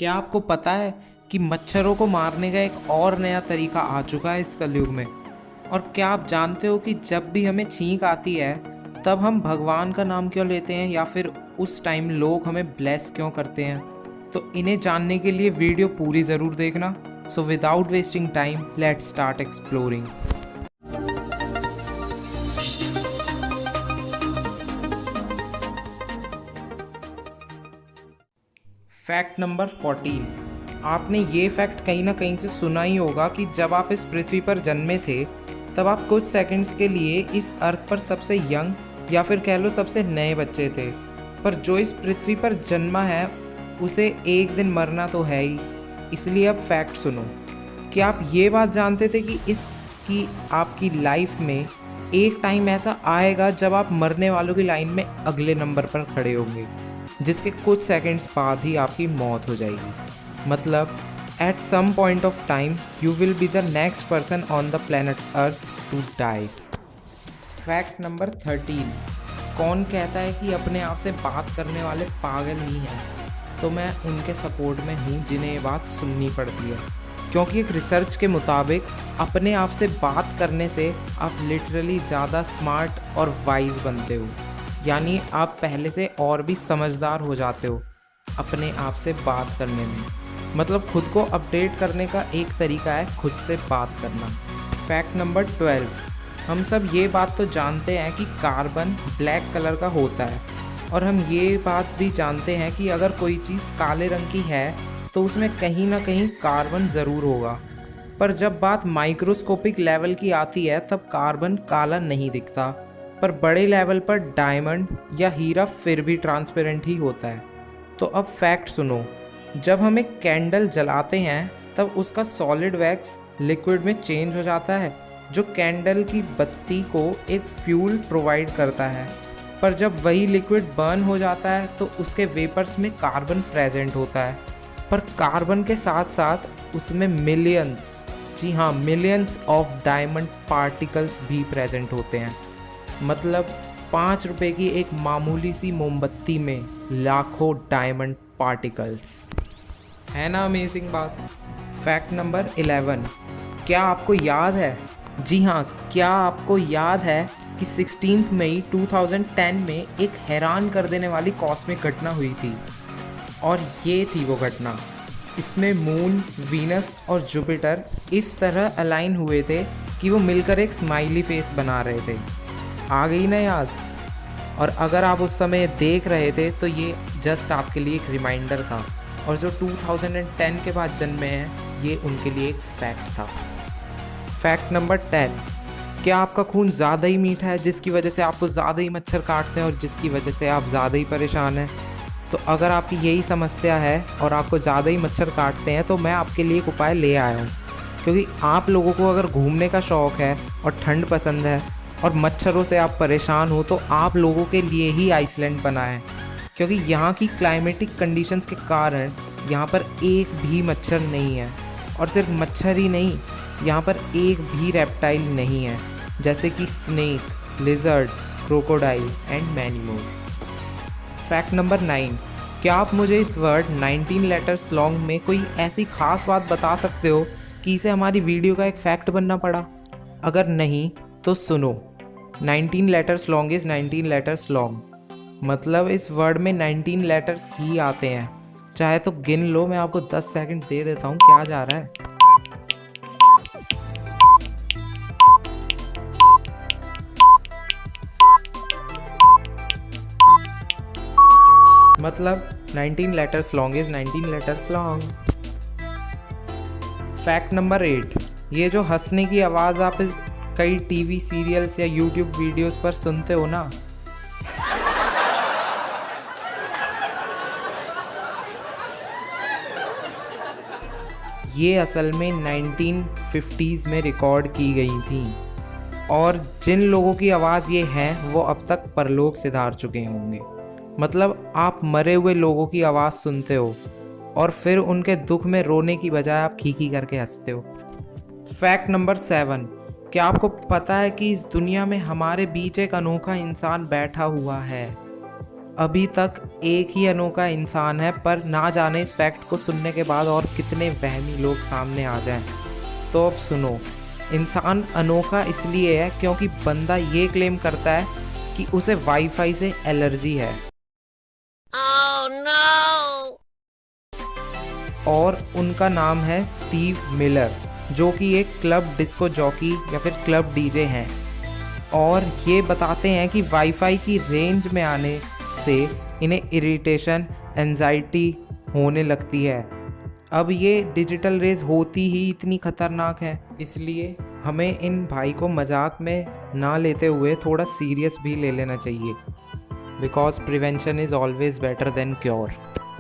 क्या आपको पता है कि मच्छरों को मारने का एक और नया तरीका आ चुका है इस कलयुग में? और क्या आप जानते हो कि जब भी हमें छींक आती है तब हम भगवान का नाम क्यों लेते हैं या फिर उस टाइम लोग हमें ब्लेस क्यों करते हैं? तो इन्हें जानने के लिए वीडियो पूरी ज़रूर देखना। So without wasting time let's start exploring. Fact number 14। आपने ये फैक्ट कहीं ना कहीं से सुना ही होगा कि जब आप इस पृथ्वी पर जन्मे थे तब आप कुछ सेकंड्स के लिए इस अर्थ पर सबसे यंग या फिर कह लो सबसे नए बच्चे थे। पर जो इस पृथ्वी पर जन्मा है उसे एक दिन मरना तो है ही। इसलिए अब फैक्ट सुनो। क्या आप ये बात जानते थे कि इसकी आपकी लाइफ में एक टाइम ऐसा आएगा जब आप मरने वालों की लाइन में अगले नंबर पर खड़े होंगे, जिसके कुछ सेकंड्स बाद ही आपकी मौत हो जाएगी। मतलब at some point of time you will be the next person on the planet earth to die. Fact number 13। कौन कहता है कि अपने आप से बात करने वाले पागल ही हैं? तो मैं उनके सपोर्ट में हूँ जिन्हें ये बात सुननी पड़ती है, क्योंकि एक रिसर्च के मुताबिक अपने आप से बात करने से आप लिटरली ज़्यादा स्मार्ट और वाइज बनते हो। यानी आप पहले से और भी समझदार हो जाते हो अपने आप से बात करने में। मतलब खुद को अपडेट करने का एक तरीका है खुद से बात करना। Fact number 12। हम सब ये बात तो जानते हैं कि कार्बन ब्लैक कलर का होता है, और हम ये बात भी जानते हैं कि अगर कोई चीज़ काले रंग की है तो उसमें कहीं ना कहीं कार्बन ज़रूर होगा। पर जब बात माइक्रोस्कोपिक लेवल की आती है तब कार्बन काला नहीं दिखता, पर बड़े लेवल पर डायमंड या हीरा फिर भी ट्रांसपेरेंट ही होता है। तो अब फैक्ट सुनो। जब हम एक कैंडल जलाते हैं तब उसका सॉलिड वैक्स लिक्विड में चेंज हो जाता है, जो कैंडल की बत्ती को एक फ्यूल प्रोवाइड करता है। पर जब वही लिक्विड बर्न हो जाता है तो उसके वेपर्स में कार्बन प्रेजेंट होता है, पर कार्बन के साथ साथ उसमें मिलियंस, जी हाँ मिलियंस ऑफ डायमंड पार्टिकल्स भी प्रेजेंट होते हैं। मतलब 5 रुपए की एक मामूली सी मोमबत्ती में लाखों डायमंड पार्टिकल्स। है ना अमेजिंग बात? Fact number 11। क्या आपको याद है, जी हाँ क्या आपको याद है कि 16 मई 2010 में एक हैरान कर देने वाली कॉस्मिक घटना हुई थी? और ये थी वो घटना। इसमें मून, वीनस और जुपिटर इस तरह अलाइन हुए थे कि वो मिलकर एक स्माइली फेस बना रहे थे। आ गई ना याद? और अगर आप उस समय देख रहे थे तो ये जस्ट आपके लिए एक रिमाइंडर था, और जो 2010 के बाद जन्मे हैं ये उनके लिए एक फैक्ट था। Fact number 10। क्या आपका खून ज़्यादा ही मीठा है जिसकी वजह से आपको ज़्यादा ही मच्छर काटते हैं और जिसकी वजह से आप ज़्यादा ही परेशान हैं? तो अगर आपकी यही समस्या है और आपको ज़्यादा ही मच्छर काटते हैं तो मैं आपके लिए एक उपाय ले आया हूँ। क्योंकि आप लोगों को अगर घूमने का शौक़ है और ठंड पसंद है और मच्छरों से आप परेशान हो तो आप लोगों के लिए ही आइसलैंड बना है। क्योंकि यहाँ की क्लाइमेटिक कंडीशंस के कारण यहाँ पर एक भी मच्छर नहीं है, और सिर्फ मच्छर ही नहीं, यहाँ पर एक भी रेप्टाइल नहीं है, जैसे कि snake, lizard, crocodile and many more. Fact number 9। क्या आप मुझे इस वर्ड 19 लेटर्स लॉन्ग में कोई ऐसी खास बात बता सकते हो कि इसे हमारी वीडियो का एक फैक्ट बनना पड़ा? अगर नहीं तो सुनो। 19 letters long is 19 letters long. मतलब इस वर्ड में 19 लेटर्स ही आते हैं। चाहे तो गिन लो, मैं आपको 10 सेकंड दे देता हूँ। क्या जा रहा है? मतलब 19 letters long is 19 letters long. Fact number 8। ये जो हंसने की आवाज़ आप इस कई टीवी सीरियल्स या यूट्यूब वीडियोस पर सुनते हो ना, ये असल में 1950s में रिकॉर्ड की गई थी, और जिन लोगों की आवाज़ ये है वो अब तक परलोक सिधार चुके होंगे। मतलब आप मरे हुए लोगों की आवाज़ सुनते हो और फिर उनके दुख में रोने की बजाय आप खीखी करके हंसते हो। Fact number 7। क्या आपको पता है कि इस दुनिया में हमारे बीच एक अनोखा इंसान बैठा हुआ है? अभी तक एक ही अनोखा इंसान है, पर ना जाने इस फैक्ट को सुनने के बाद और कितने वहमी लोग सामने आ जाएं। तो अब सुनो, इंसान अनोखा इसलिए है क्योंकि बंदा ये क्लेम करता है कि उसे वाईफाई से एलर्जी है। Oh no! और उनका नाम है स्टीव मिलर, जो कि एक क्लब डिस्को जॉकी या फिर क्लब डीजे हैं। और ये बताते हैं कि वाईफाई की रेंज में आने से इन्हें इरिटेशन, एंजाइटी होने लगती है। अब ये डिजिटल रेज होती ही इतनी खतरनाक है, इसलिए हमें इन भाई को मजाक में ना लेते हुए थोड़ा सीरियस भी ले लेना चाहिए, because prevention is always better than cure.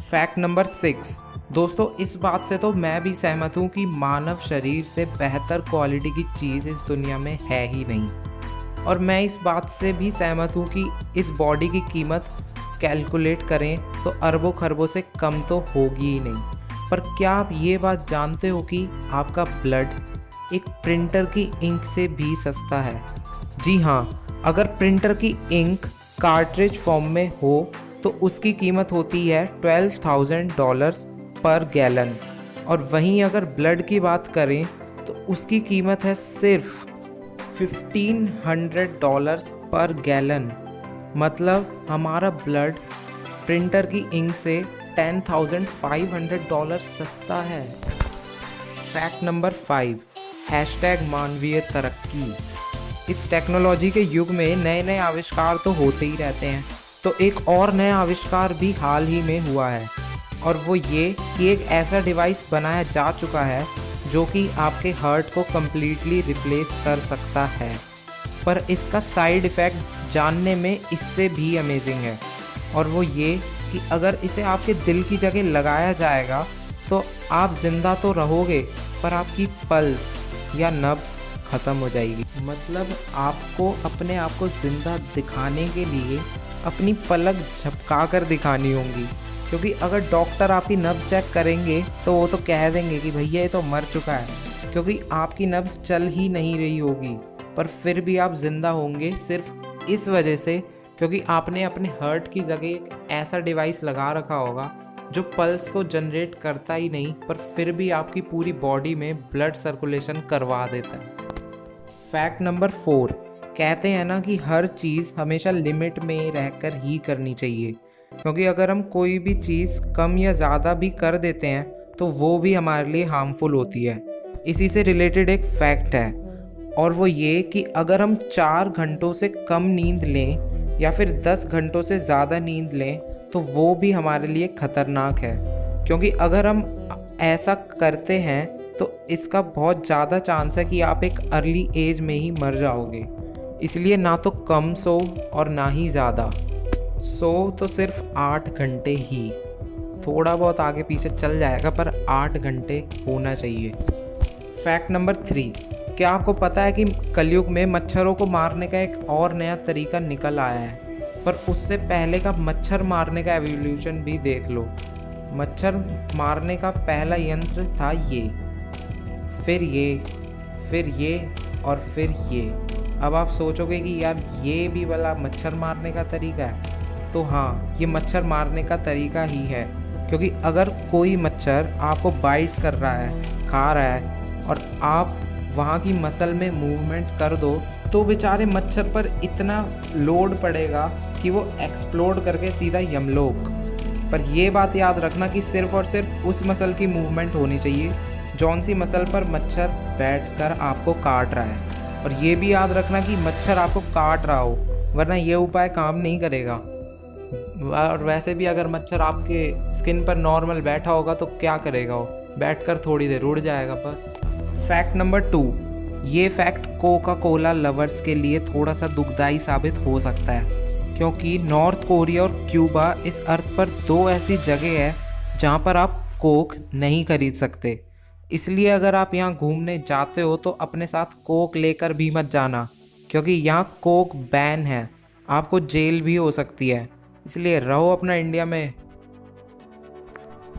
Fact number 6, दोस्तों इस बात से तो मैं भी सहमत हूँ कि मानव शरीर से बेहतर क्वालिटी की चीज़ इस दुनिया में है ही नहीं। और मैं इस बात से भी सहमत हूँ कि इस बॉडी की कीमत कैलकुलेट करें तो अरबों खरबों से कम तो होगी ही नहीं। पर क्या आप ये बात जानते हो कि आपका ब्लड एक प्रिंटर की इंक से भी सस्ता है? जी हाँ, अगर प्रिंटर की इंक कार्ट्रिज फॉर्म में हो तो उसकी कीमत होती है $12,000 पर गैलन। और वहीं अगर ब्लड की बात करें तो उसकी कीमत है सिर्फ $1,500 पर गैलन। मतलब हमारा ब्लड प्रिंटर की इंक से $10,500 सस्ता है। फैक्ट नंबर 5, हैशटैग मानवीय तरक्की। इस टेक्नोलॉजी के युग में नए नए आविष्कार तो होते ही रहते हैं, तो एक और नया आविष्कार भी हाल ही में हुआ है, और वो ये कि एक ऐसा डिवाइस बनाया जा चुका है जो कि आपके हार्ट को कम्प्लीटली रिप्लेस कर सकता है। पर इसका साइड इफ़ेक्ट जानने में इससे भी अमेजिंग है, और वो ये कि अगर इसे आपके दिल की जगह लगाया जाएगा तो आप ज़िंदा तो रहोगे, पर आपकी पल्स या नब्ज़ ख़त्म हो जाएगी। मतलब आपको अपने आप को ज़िंदा दिखाने के लिए अपनी पलक झपका कर दिखानी होंगी, क्योंकि अगर डॉक्टर आपकी नब्ज़ चेक करेंगे तो वो तो कह देंगे कि भैया ये तो मर चुका है, क्योंकि आपकी नब्ज़ चल ही नहीं रही होगी। पर फिर भी आप ज़िंदा होंगे सिर्फ इस वजह से क्योंकि आपने अपने हार्ट की जगह एक ऐसा डिवाइस लगा रखा होगा जो पल्स को जनरेट करता ही नहीं, पर फिर भी आपकी पूरी बॉडी में ब्लड सर्कुलेशन करवा देता है। फैक्ट नंबर 4, कहते हैं ना कि हर चीज़ हमेशा लिमिट में रहकर ही करनी चाहिए, क्योंकि अगर हम कोई भी चीज़ कम या ज़्यादा भी कर देते हैं तो वो भी हमारे लिए हार्मफुल होती है। इसी से रिलेटेड एक फैक्ट है, और वो ये कि अगर हम 4 घंटों से कम नींद लें या फिर 10 घंटों से ज़्यादा नींद लें तो वो भी हमारे लिए ख़तरनाक है, क्योंकि अगर हम ऐसा करते हैं तो इसका बहुत ज़्यादा चांस है कि आप एक अर्ली एज में ही मर जाओगे। इसलिए ना तो कम सो और ना ही ज़्यादा सो, तो सिर्फ 8 घंटे ही, थोड़ा बहुत आगे पीछे चल जाएगा पर 8 घंटे होना चाहिए। फैक्ट नंबर 3, क्या आपको पता है कि कलयुग में मच्छरों को मारने का एक और नया तरीका निकल आया है? पर उससे पहले का मच्छर मारने का एवोल्यूशन भी देख लो। मच्छर मारने का पहला यंत्र था ये, फिर ये और फिर ये। अब आप सोचोगे कि यार ये भी वाला मच्छर मारने का तरीका है? तो हाँ, ये मच्छर मारने का तरीका ही है, क्योंकि अगर कोई मच्छर आपको बाइट कर रहा है, खा रहा है, और आप वहाँ की मसल में मूवमेंट कर दो तो बेचारे मच्छर पर इतना लोड पड़ेगा कि वो एक्सप्लोड करके सीधा यमलोक। पर ये बात याद रखना कि सिर्फ और सिर्फ उस मसल की मूवमेंट होनी चाहिए जौन सी मसल पर मच्छर बैठकर आपको काट रहा है। और ये भी याद रखना कि मच्छर आपको काट रहा हो, वरना ये उपाय काम नहीं करेगा। और वैसे भी अगर मच्छर आपके स्किन पर नॉर्मल बैठा होगा तो क्या करेगा वो? बैठकर थोड़ी देर उड़ जाएगा बस। फैक्ट नंबर 2, ये फैक्ट कोका कोला लवर्स के लिए थोड़ा सा दुखदाई साबित हो सकता है, क्योंकि नॉर्थ कोरिया और क्यूबा इस अर्थ पर 2 ऐसी जगह है जहाँ पर आप कोक नहीं खरीद सकते। इसलिए अगर आप यहाँ घूमने जाते हो तो अपने साथ कोक लेकर भी मत जाना, क्योंकि यहाँ कोक बैन है, आपको जेल भी हो सकती है। इसलिए रहो अपना इंडिया में।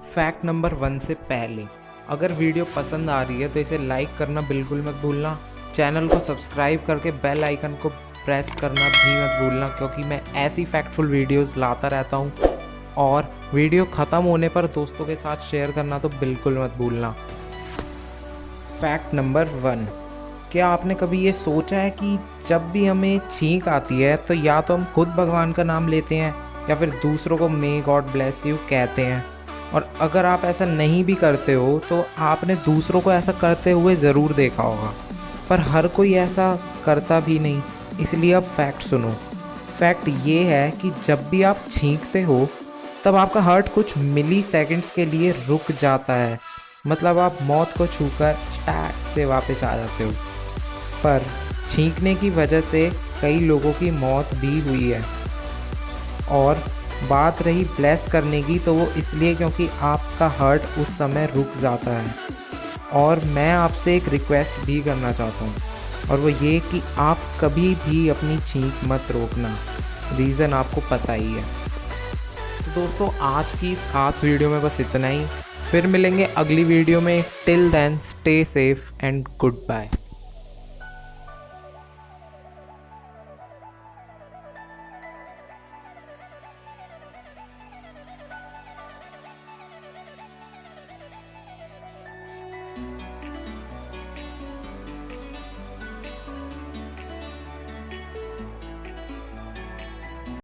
फैक्ट नंबर 1 से पहले, अगर वीडियो पसंद आ रही है तो इसे लाइक करना बिल्कुल मत भूलना। चैनल को सब्सक्राइब करके बेल आइकन को प्रेस करना भी मत भूलना, क्योंकि मैं ऐसी फैक्टफुल वीडियोस लाता रहता हूँ। और वीडियो ख़त्म होने पर दोस्तों के साथ शेयर करना तो बिल्कुल मत भूलना। फैक्ट नंबर 1, क्या आपने कभी ये सोचा है कि जब भी हमें छींक आती है तो या तो हम खुद भगवान का नाम लेते हैं या फिर दूसरों को मे गॉड ब्लेस यू कहते हैं। और अगर आप ऐसा नहीं भी करते हो तो आपने दूसरों को ऐसा करते हुए ज़रूर देखा होगा, पर हर कोई ऐसा करता भी नहीं। इसलिए अब फैक्ट सुनो। फैक्ट ये है कि जब भी आप छींकते हो तब आपका हार्ट कुछ मिली सेकेंड्स के लिए रुक जाता है। मतलब आप मौत को छूकर टैक से वापस आ जाते हो। पर छींकने की वजह से कई लोगों की मौत भी हुई है। और बात रही ब्लेस करने की, तो वो इसलिए क्योंकि आपका हार्ट उस समय रुक जाता है। और मैं आपसे एक रिक्वेस्ट भी करना चाहता हूँ, और वो ये कि आप कभी भी अपनी छींक मत रोकना। रीज़न आपको पता ही है। तो दोस्तों, आज की इस खास वीडियो में बस इतना ही। फिर मिलेंगे अगली वीडियो में। Till then stay safe and good bye.